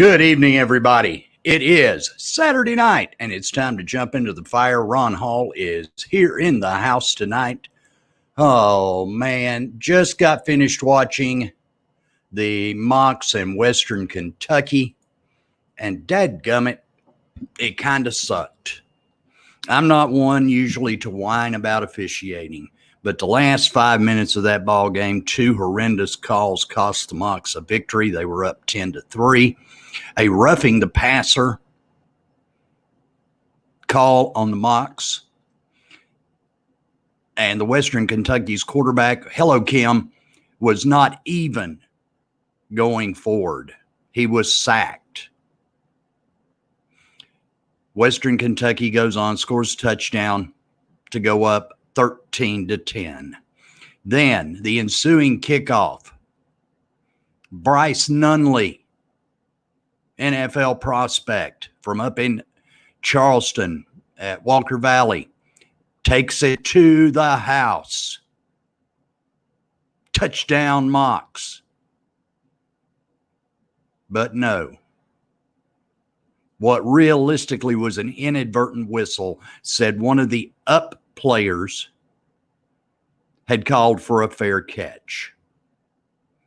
Good evening, everybody. It is Saturday night, and it's time to jump into the fire. Ron Hall is here in the house tonight. Oh, man, just got finished watching the Mocs in Western Kentucky, and dadgummit, it kind of sucked. I'm not one usually to whine about officiating, but the last 5 minutes of that ball game, two horrendous calls cost the Mocs a victory. They were up 10-3. A roughing the passer call on the Mocs, and the Western Kentucky's quarterback, Hello Kim, was not even going forward. He was sacked. Western Kentucky goes on, scores a touchdown to go up 13-10. Then the ensuing kickoff, Bryce Nunley, NFL prospect from up in Charleston at Walker Valley, takes it to the house. Touchdown Mocs. But no. What realistically was an inadvertent whistle said one of the up players had called for a fair catch.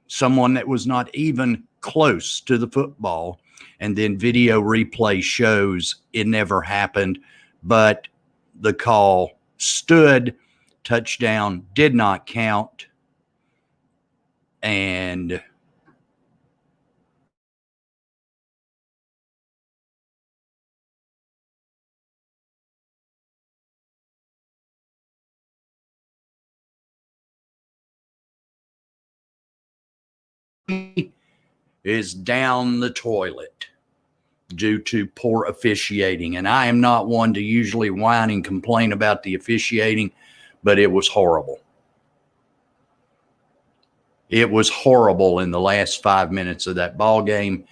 Someone that was not even close to the football. And then video replay shows it never happened, but the call stood. Touchdown did not count. And is down the toilet due to poor officiating. And I am not one to usually whine and complain about the officiating, but it was horrible. It was horrible in the last 5 minutes of that ball game.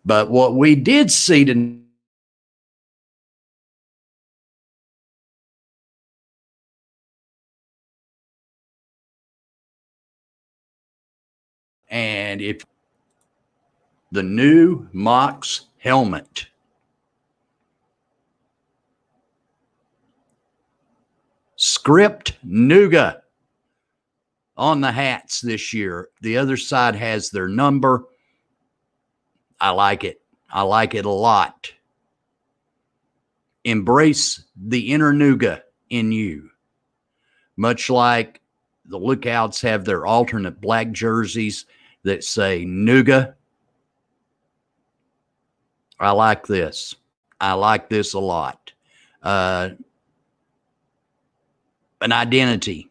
But what we did see tonight, and if the new Mocs helmet, script Nuga on the hats this year. The other side has their number. I like it. I like it a lot. Embrace the inner Nuga in you. Much like the Lookouts have their alternate black jerseys that say Nuga. I like this. I like this a lot. An identity.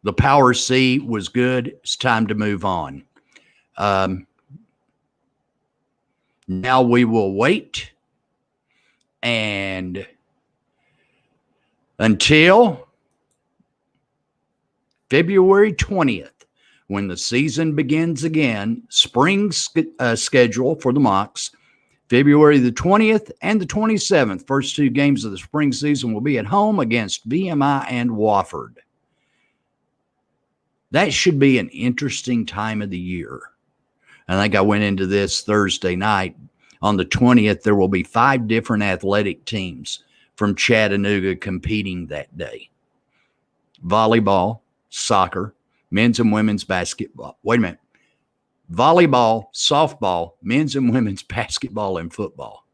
The Power C was good. It's time to move on. Now we will wait and until February 20th, when the season begins again, spring schedule for the Mocs, February the 20th and the 27th, first two games of the spring season will be at home against VMI and Wofford. That should be an interesting time of the year. I think I went into this Thursday night. On the 20th, there will be 5 different athletic teams from Chattanooga competing that day. Volleyball, soccer, men's and women's basketball. Wait a minute. Volleyball, softball, men's and women's basketball, and football.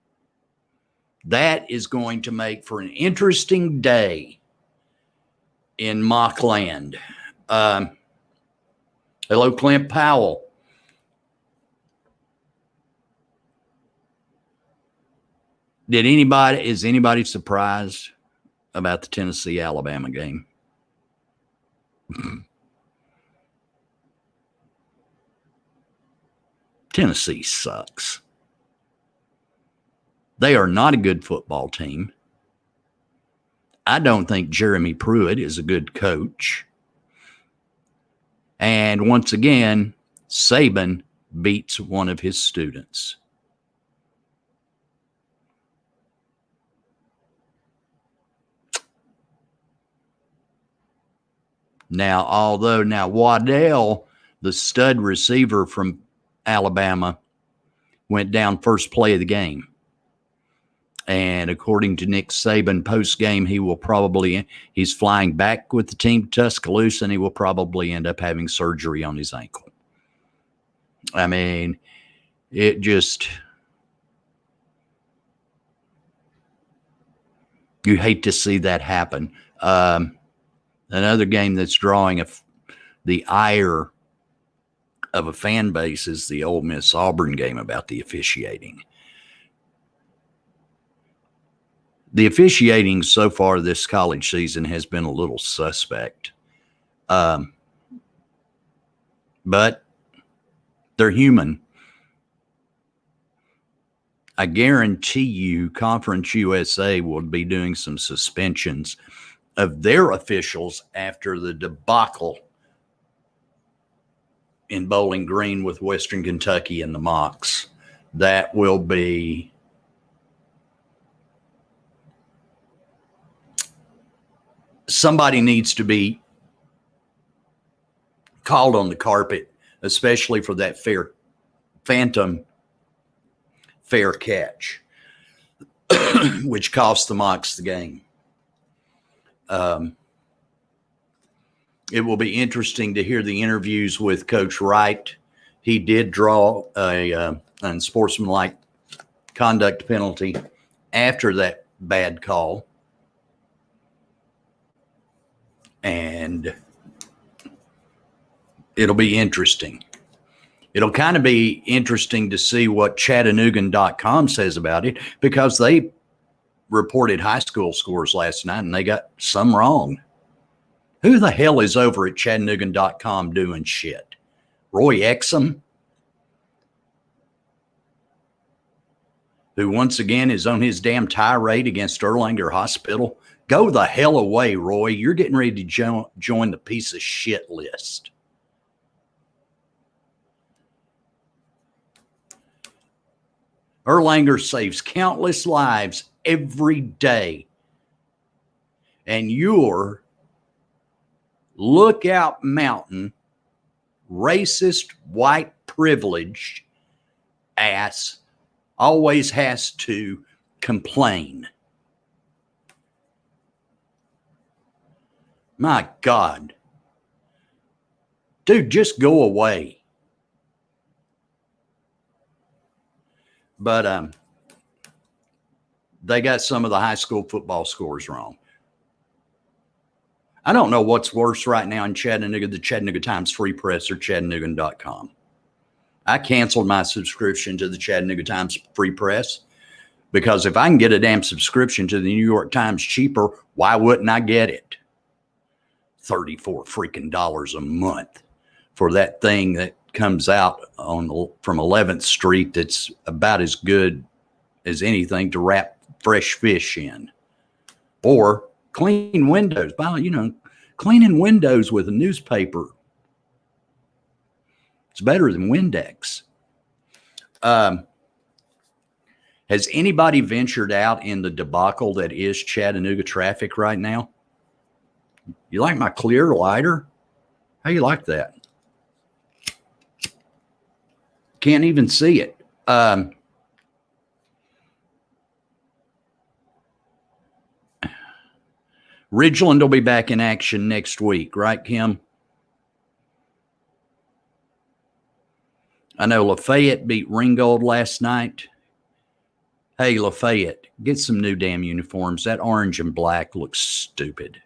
That is going to make for an interesting day in Mockland. Hello, Clint Powell. Is anybody surprised about the Tennessee-Alabama game? Tennessee sucks. They are not a good football team. I don't think Jeremy Pruitt is a good coach. And once again, Saban beats one of his students. Now, Waddell, the stud receiver from Alabama went down first play of the game. And according to Nick Saban post game, he's flying back with the team to Tuscaloosa, and he will probably end up having surgery on his ankle. I mean, it just, you hate to see that happen. Another game that's drawing the ire of a fan base is the Ole Miss Auburn game about the officiating. The officiating so far this college season has been a little suspect. But they're human. I guarantee you Conference USA will be doing some suspensions of their officials after the debacle in Bowling Green with Western Kentucky and the Mocs. That will be somebody needs to be called on the carpet, especially for that phantom fair catch, which cost the Mocs the game. It will be interesting to hear the interviews with Coach Wright. He did draw a unsportsmanlike conduct penalty after that bad call. And it'll be interesting. It'll kind of be interesting to see what Chattanooga.com says about it, because they reported high school scores last night and they got some wrong. Who the hell is over at Chattanooga.com doing shit? Roy Exum, who once again is on his damn tirade against Erlanger Hospital. Go the hell away, Roy. You're getting ready to join the piece of shit list. Erlanger saves countless lives every day. And your Lookout Mountain, racist, white privileged ass always has to complain. My God. Dude, just go away. But they got some of the high school football scores wrong. I don't know what's worse right now in Chattanooga, the Chattanooga Times Free Press or Chattanooga.com. I canceled my subscription to the Chattanooga Times Free Press because if I can get a damn subscription to the New York Times cheaper, why wouldn't I get it? $34 freaking a month for that thing that comes out from 11th Street that's about as good as anything to wrap fresh fish in. Or clean windows. Cleaning windows with a newspaper. It's better than Windex. Has anybody ventured out in the debacle that is Chattanooga traffic right now? You like my clear lighter? How you like that? Can't even see it. Ridgeland will be back in action next week, right, Kim? I know Lafayette beat Ringgold last night. Hey, Lafayette, get some new damn uniforms. That orange and black looks stupid.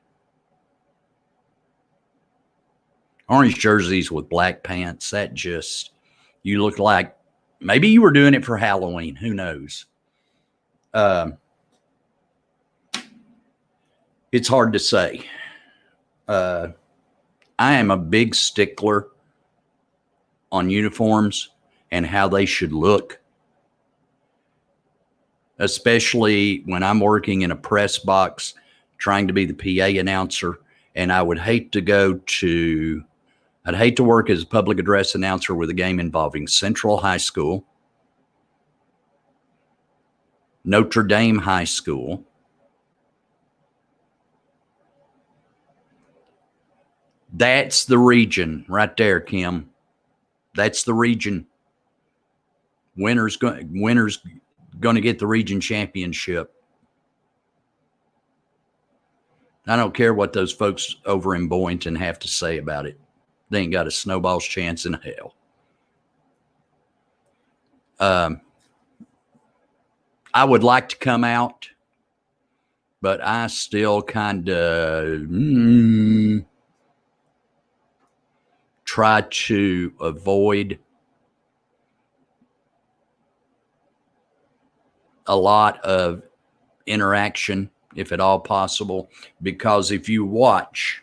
Orange jerseys with black pants, you look like maybe you were doing it for Halloween. Who knows? It's hard to say. I am a big stickler on uniforms and how they should look, especially when I'm working in a press box trying to be the PA announcer. And I'd hate to work as a public address announcer with a game involving Central High School, Notre Dame High School, that's the region right there, Kim. That's the region. Winner's going to get the region championship. I don't care what those folks over in Boynton have to say about it. They ain't got a snowball's chance in hell. I would like to come out, but I still kind of try to avoid a lot of interaction, if at all possible, because if you watch,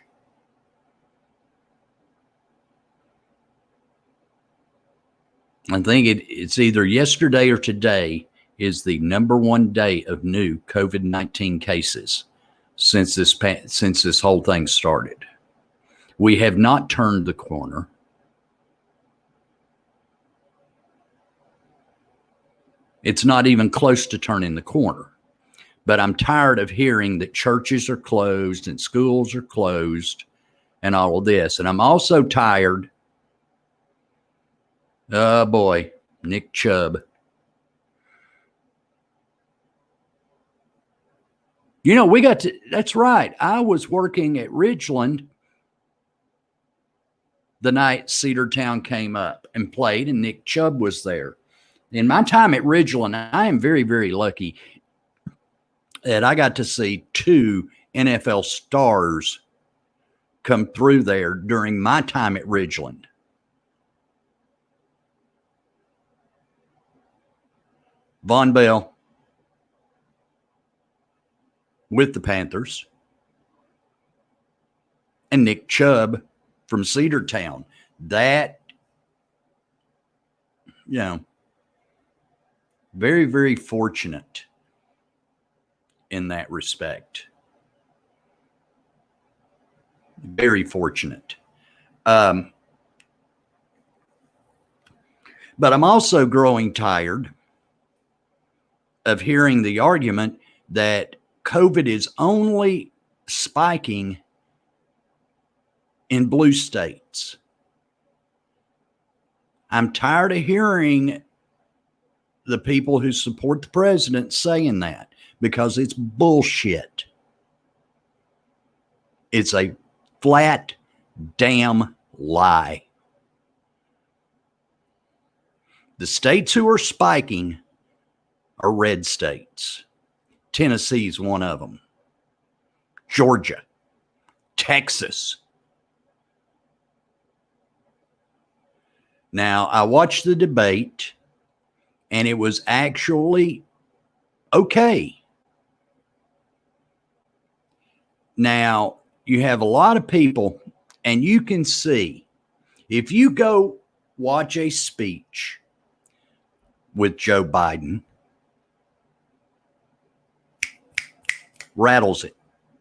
I think it's either yesterday or today is the #1 day of new COVID-19 cases since this whole thing started. We have not turned the corner. It's not even close to turning the corner. But I'm tired of hearing that churches are closed and schools are closed and all of this. And I'm also tired. Oh boy, Nick Chubb. You know, that's right. I was working at Ridgeland the night Cedartown came up and played, and Nick Chubb was there. In my time at Ridgeland, I am very, very lucky that I got to see 2 NFL stars come through there during my time at Ridgeland. Von Bell with the Panthers and Nick Chubb from Cedartown. That, you know, very, very fortunate in that respect. Very fortunate. But I'm also growing tired of hearing the argument that COVID is only spiking in blue states. I'm tired of hearing the people who support the president saying that, because it's bullshit. It's a flat damn lie. The states who are spiking are red states. Tennessee's one of them. Georgia, Texas. Now, I watched the debate, and it was actually okay. Now, you have a lot of people, and you can see, if you go watch a speech with Joe Biden, rattles it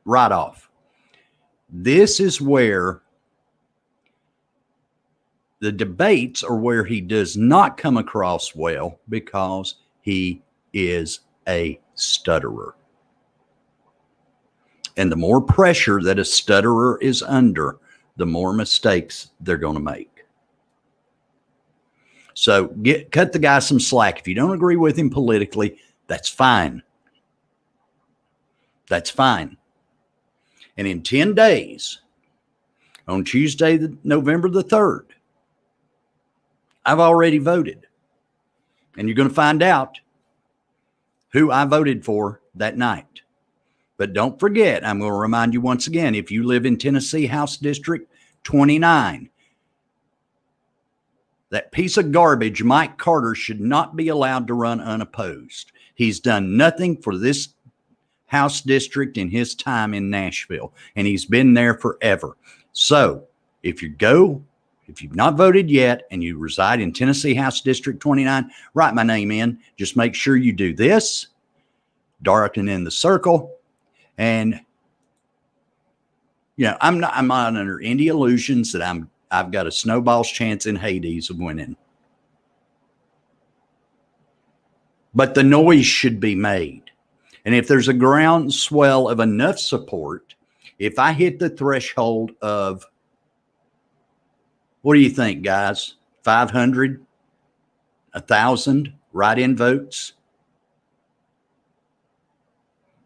right off. This is where the debates are where he does not come across well, because he is a stutterer. And the more pressure that a stutterer is under, the more mistakes they're going to make. So cut the guy some slack. If you don't agree with him politically, that's fine. That's fine. And in 10 days, on Tuesday, November the 3rd, I've already voted. And you're going to find out who I voted for that night. But don't forget, I'm going to remind you once again, if you live in Tennessee House District 29, that piece of garbage, Mike Carter, should not be allowed to run unopposed. He's done nothing for this House district in his time in Nashville, and he's been there forever. So if you've not voted yet and you reside in Tennessee House District 29, write my name in. Just make sure you do this, darken in the circle. And, you know, I'm not under any illusions that I've got a snowball's chance in Hades of winning. But the noise should be made. And if there's a groundswell of enough support, if I hit the threshold of, what do you think, guys? 500, 1,000? write-in votes.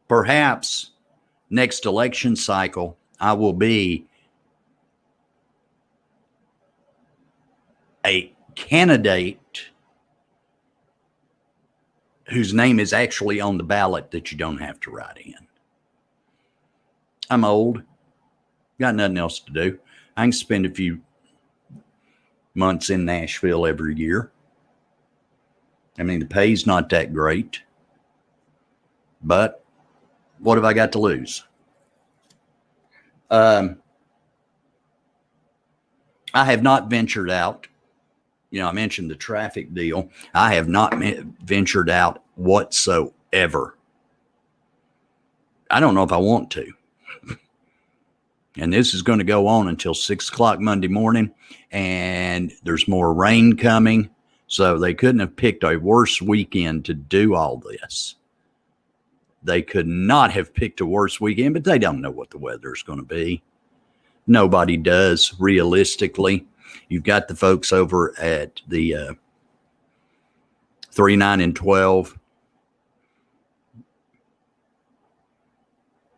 Perhaps next election cycle, I will be a candidate whose name is actually on the ballot that you don't have to write in. I'm old, got nothing else to do. I can spend a few months in Nashville every year. I mean, the pay's not that great, but what have I got to lose? I have not ventured out. I mentioned the traffic deal. I have not ventured out whatsoever. I don't know if I want to. And this is going to go on until 6 o'clock Monday morning, and there's more rain coming. So they couldn't have picked a worse weekend to do all this. They could not have picked a worse weekend, but they don't know what the weather is going to be. Nobody does, realistically. You've got the folks over at the 3, 9, and 12.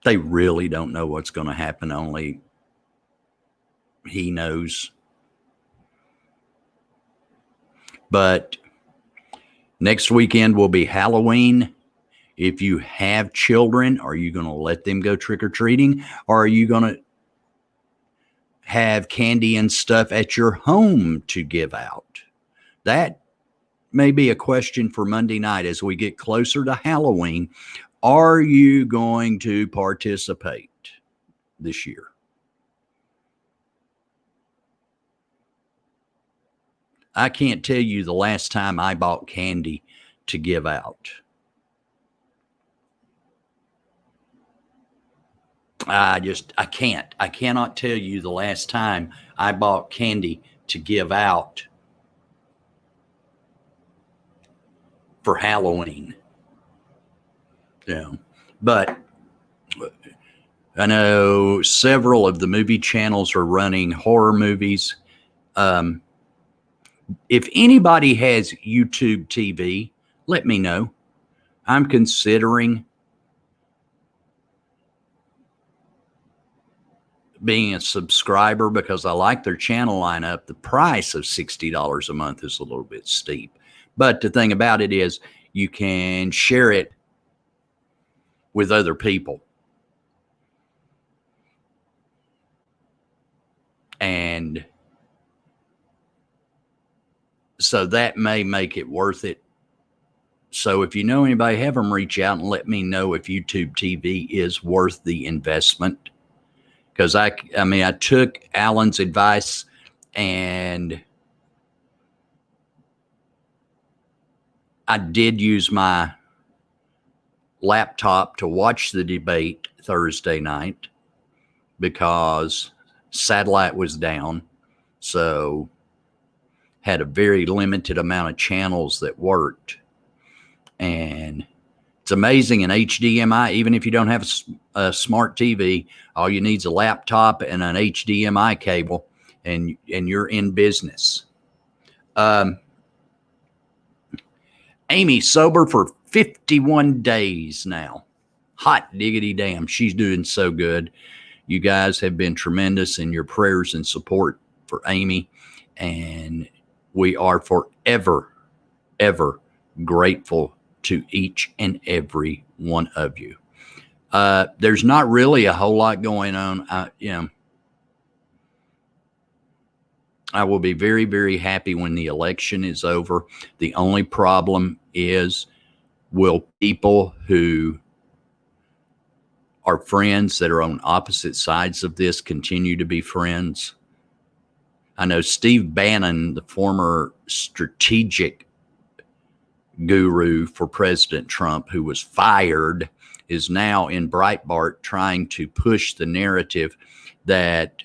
They really don't know what's going to happen. Only he knows. But next weekend will be Halloween. If you have children, are you going to let them go trick-or-treating? Or are you going to have candy and stuff at your home to give out? That may be a question for Monday night as we get closer to Halloween. Are you going to participate this year? I can't tell you the last time I bought candy to give out. I can't. I cannot tell you the last time I bought candy to give out for Halloween. But I know several of the movie channels are running horror movies. If anybody has YouTube TV, let me know. I'm considering being a subscriber because I like their channel lineup. The price of $60 a month is a little bit steep. But the thing about it is you can share it with other people. And so that may make it worth it. So if you know anybody, have them reach out and let me know if YouTube TV is worth the investment. Because I took Alan's advice and I did use my laptop to watch the debate Thursday night because satellite was down. So had a very limited amount of channels that worked. And it's amazing in HDMI, even if you don't have a smart TV, all you need is a laptop and an HDMI cable, and you're in business. Amy sober for 51 days now. Hot diggity damn. She's doing so good. You guys have been tremendous in your prayers and support for Amy, and we are forever, ever grateful to each and every one of you. There's not really a whole lot going on. I will be very, very happy when the election is over. The only problem is, will people who are friends that are on opposite sides of this continue to be friends? I know Steve Bannon, the former strategic guru for President Trump, who was fired, is now in Breitbart trying to push the narrative that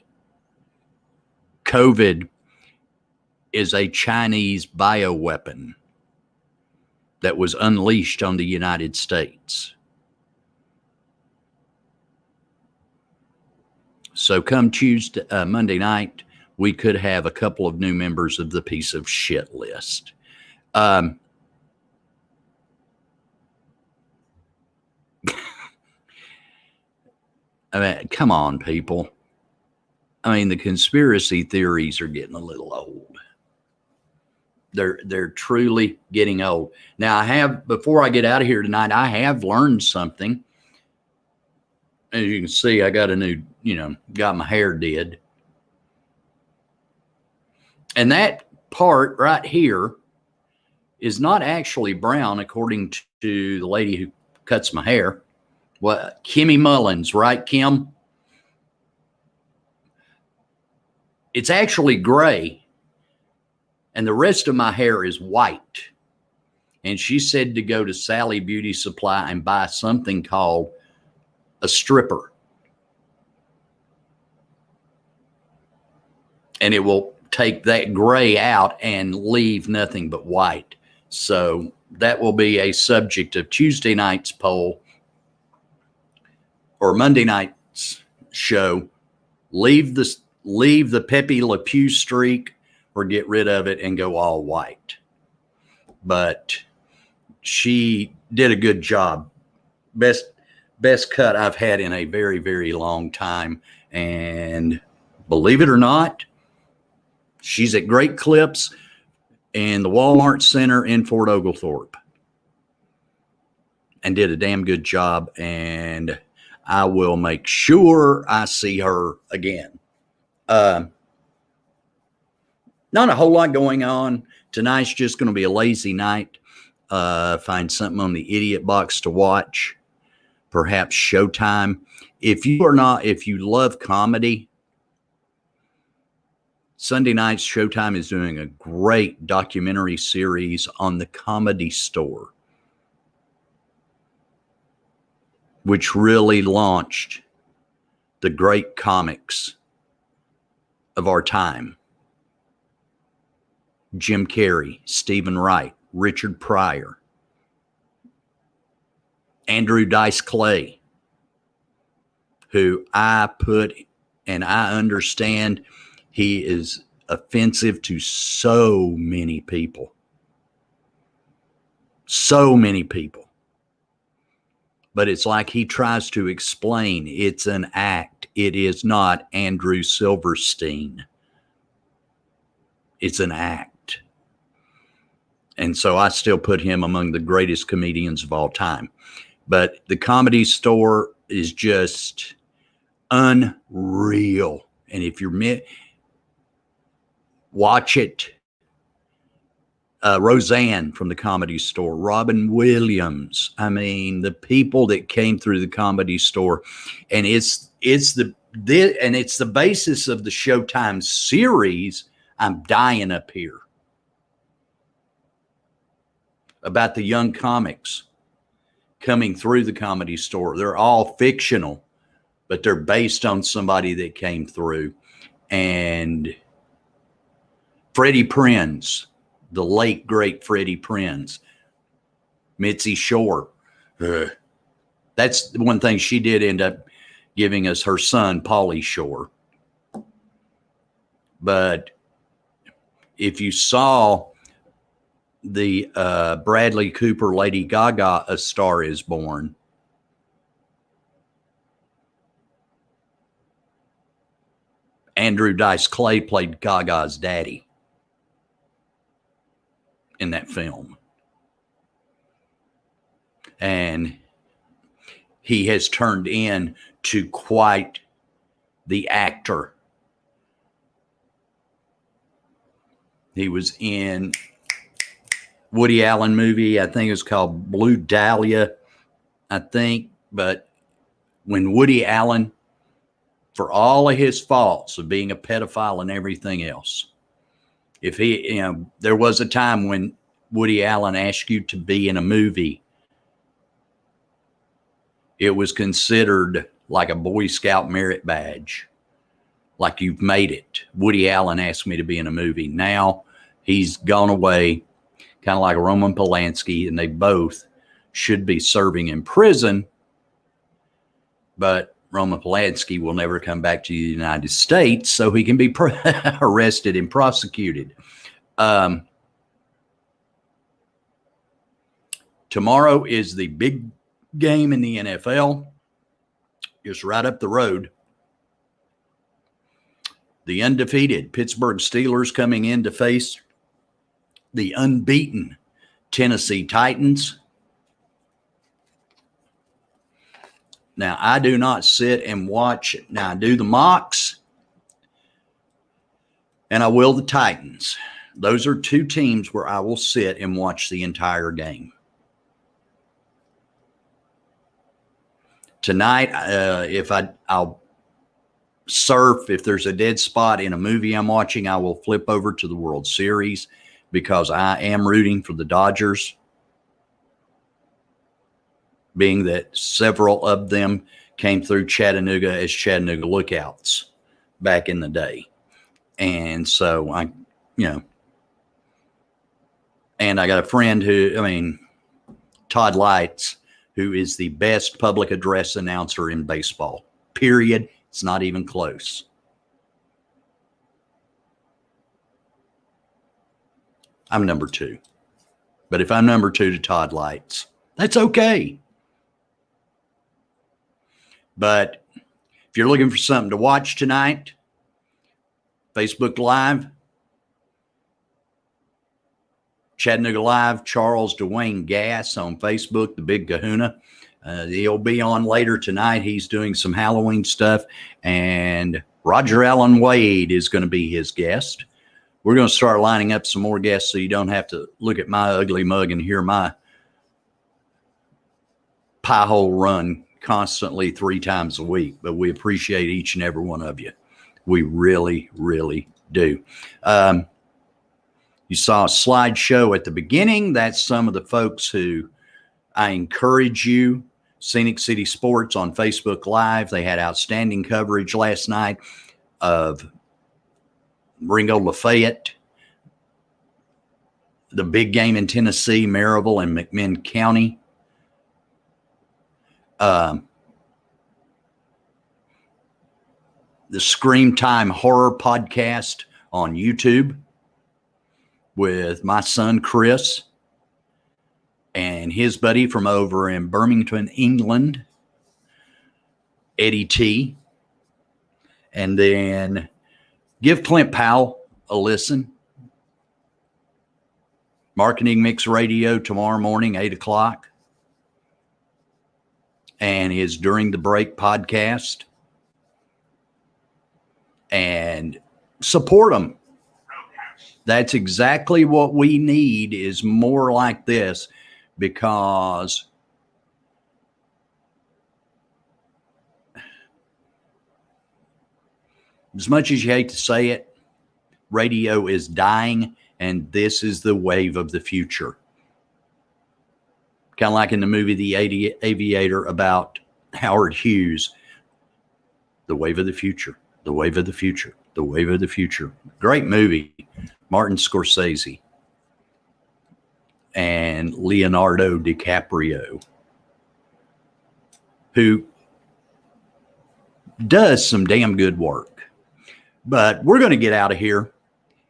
COVID is a Chinese bioweapon that was unleashed on the United States. So come Monday night, we could have a couple of new members of the piece of shit list. I mean, come on, people. I mean, the conspiracy theories are getting a little old. They're truly getting old. Now, I have, before I get out of here tonight, I have learned something. As you can see, I got a new, got my hair did. And that part right here is not actually brown, according to the lady who cuts my hair. What, Kimmy Mullins, right, Kim? It's actually gray, and the rest of my hair is white. And she said to go to Sally Beauty Supply and buy something called a stripper. And it will take that gray out and leave nothing but white. So that will be a subject of Tuesday night's poll or Monday night's show. Leave the Pepe Le Pew streak or get rid of it and go all white. But she did a good job. Best cut I've had in a very, very long time. And believe it or not, she's at Great Clips in the Walmart Center in Fort Oglethorpe and did a damn good job. And I will make sure I see her again. Not a whole lot going on. Tonight's just going to be a lazy night. Find something on the Idiot Box to watch. Perhaps Showtime. If you love comedy, Sunday nights Showtime is doing a great documentary series on the Comedy Store, which really launched the great comics of our time. Jim Carrey, Stephen Wright, Richard Pryor, Andrew Dice Clay, who I put, and I understand he is offensive to so many people. So many people. But it's like he tries to explain it's an act. It is not Andrew Silverstein. It's an act. And so I still put him among the greatest comedians of all time. But the Comedy Store is just unreal. And if you're watch it. Roseanne from the Comedy Store, Robin Williams. I mean, the people that came through the Comedy Store, and it's the basis of the Showtime series. I'm dying up here about the young comics coming through the Comedy Store. They're all fictional, but they're based on somebody that came through. And Freddie Prinze, the late, great Freddie Prinze, Mitzi Shore. That's the one thing she did end up giving us her son, Pauly Shore. But if you saw the Bradley Cooper, Lady Gaga, A Star Is Born, Andrew Dice Clay played Gaga's daddy in that film. And he has turned into quite the actor. He was in Woody Allen movie, I think it was called Blue Dahlia, I think. But when Woody Allen, for all of his faults of being a pedophile and everything else, if he, there was a time when Woody Allen asked you to be in a movie, it was considered like a Boy Scout merit badge, like you've made it. Woody Allen asked me to be in a movie. Now he's gone away, kind of like Roman Polanski, and they both should be serving in prison, but Roman Polanski will never come back to the United States, so he can be arrested and prosecuted. Tomorrow is the big game in the NFL. just right up the road. The undefeated Pittsburgh Steelers coming in to face the unbeaten Tennessee Titans. Now, I do not sit and watch. Now, I do the mocks, and I will the Titans. Those are two teams where I will sit and watch the entire game. Tonight, I'll surf. If there's a dead spot in a movie I'm watching, I will flip over to the World Series because I am rooting for the Dodgers, being that several of them came through Chattanooga as Chattanooga Lookouts back in the day. And so and I got a friend Todd Lights, who is the best public address announcer in baseball, period. It's not even close. I'm number 2. But if I'm number 2 to Todd Lights, that's okay. But if you're looking for something to watch tonight, Facebook Live, Chattanooga Live, Charles Dwayne Gass on Facebook, the Big Kahuna. He'll be on later tonight. He's doing some Halloween stuff, and Roger Allen Wade is going to be his guest. We're going to start lining up some more guests so you don't have to look at my ugly mug and hear my pie hole run constantly 3 times a week. But we appreciate each and every one of you. We really, really do. You saw a slideshow at the beginning. That's some of the folks who I encourage you. Scenic City Sports on Facebook Live. They had outstanding coverage last night of Ringo Lafayette, the big game in Tennessee, Maryville and McMinn County. The Scream Time Horror Podcast on YouTube with my son Chris and his buddy from over in Birmingham, England, Eddie T. And then give Clint Powell a listen. Marketing Mix Radio tomorrow morning, 8 o'clock. And his During the Break podcast. And support them. That's exactly what we need, is more like this, because as much as you hate to say it, radio is dying, and this is the wave of the future. Kind of like in the movie The Aviator about Howard Hughes. The wave of the future. The wave of the future. The wave of the future. Great movie. Martin Scorsese and Leonardo DiCaprio, who does some damn good work. But we're going to get out of here.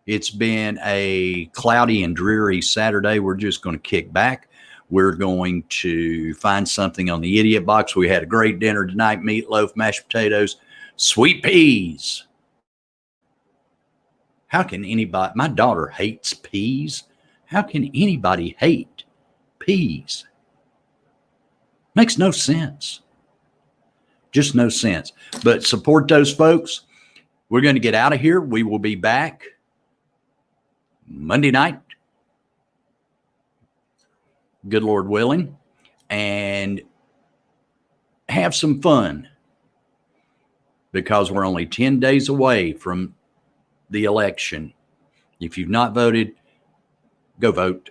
It's been a cloudy and dreary Saturday. We're just going to kick back. We're going to find something on the Idiot Box. We had a great dinner tonight: meatloaf, mashed potatoes, sweet peas. How can anybody? My daughter hates peas. How can anybody hate peas? Makes no sense. Just no sense. But support those folks. We're going to get out of here. We will be back Monday night, good Lord willing, and have some fun, because we're only 10 days away from the election. If you've not voted, go vote,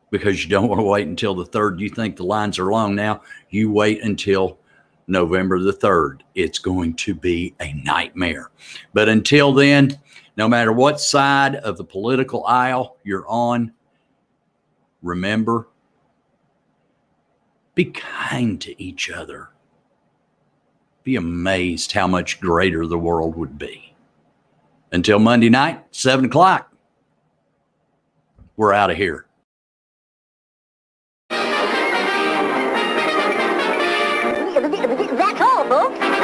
because you don't want to wait until the 3rd. You think the lines are long now. You wait until November the 3rd. It's going to be a nightmare. But until then, no matter what side of the political aisle you're on, remember, be kind to each other. Be amazed how much greater the world would be. Until Monday night, 7 o'clock, we're out of here. available.